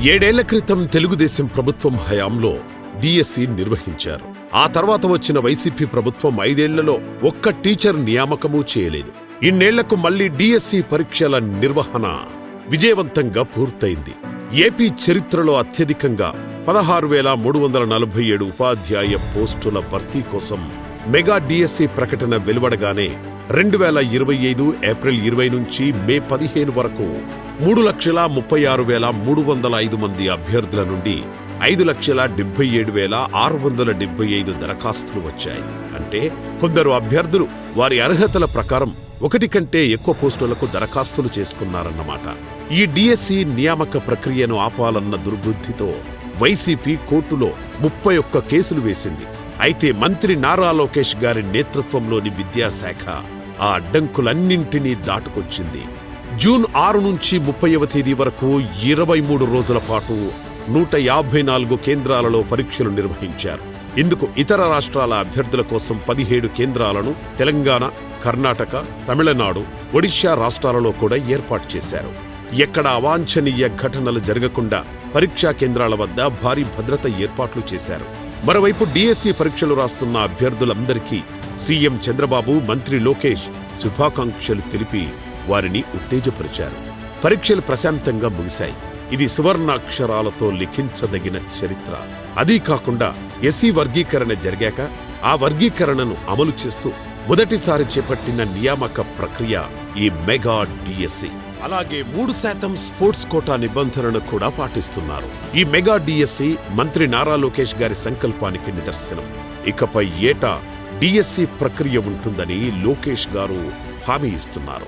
7 ఏళ్ల క్రితం తెలుగుదేశం ప్రభుత్వం హయాంలో డిఎస్సి నిర్వహించారు. ఆ తర్వాత వచ్చిన వైసీపీ ప్రభుత్వం 5 ఏళ్లలో ఒక్క టీచర్ నియామకమూ చేయలేదు. ఇన్నేళ్లకు మళ్లీ డిఎస్సి పరీక్షల నిర్వహణ విజయవంతంగా పూర్తయింది. ఏపీ చరిత్రలో అత్యధికంగా 16,347 ఉపాధ్యాయ పోస్టుల భర్తీ కోసం మెగా డిఎస్సి ప్రకటన వెలువడగానే 2025 ఏప్రిల్ 20 నుంచి మే 15 వరకు 3,36,305 మంది అభ్యర్థుల నుండి 5,77,675 దరఖాస్తులు వచ్చాయి. అంటే కొందరు అభ్యర్థులు వారి అర్హతల ప్రకారం ఒకటి కంటే ఎక్కువ పోస్టులకు దరఖాస్తులు చేసుకున్నారన్నమాట. ఈ డిఎస్సి నియామక ప్రక్రియను ఆపాలన్న దుర్బుద్ధితో వైసీపీ కోర్టులో 31 కేసులు వేసింది. అయితే మంత్రి నారా లోకేష్ గారి నేతృత్వంలోని విద్యాశాఖ ఆ అడ్డంకులన్నింటినీ దాటుకొచ్చింది. జూన్ 6 నుంచి 30వ తేదీ వరకు 23 రోజుల పాటు 154 కేంద్రాలలో పరీక్షలు నిర్వహించారు. ఇందుకు ఇతర రాష్ట్రాల అభ్యర్థుల కోసం 17 కేంద్రాలను తెలంగాణ, కర్ణాటక, తమిళనాడు, ఒడిశా రాష్ట్రాలలో కూడా ఏర్పాటు చేశారు. ఎక్కడ అవాంఛనీయ ఘటనలు జరగకుండా పరీక్షా కేంద్రాల వద్ద భారీ భద్రత ఏర్పాట్లు చేశారు. మరోవైపు డిఎస్సి పరీక్షలు రాస్తున్న అభ్యర్థులందరికీ సీఎం చంద్రబాబు, మంత్రి లోకేష్ శుభాకాంక్షలు తెలిపి వారిని ఉత్తేజపరిచారు. పరీక్షలు ప్రశాంతంగా ముగిశాయి. ఇది సువర్ణాక్షరాలతో లిఖించదగిన చరిత్ర. అదీ కాకుండా ఎస్సీ వర్గీకరణ జరిగాక ఆ వర్గీకరణను అమలు చేస్తూ మొదటిసారి చేపట్టిన నియామక ప్రక్రియ ఈ మెగా డిఎస్సి. అలాగే 3% స్పోర్ట్స్ కోటా నిబంధనను కూడా పాటిస్తున్నారు. ఈ మెగా డిఎస్సి మంత్రి నారా లోకేష్ గారి సంకల్పానికి నిదర్శనం. ఇకపై ఏటా డిఎస్సి ప్రక్రియ ఉంటుందని లోకేష్ గారు హామీ ఇస్తున్నారు.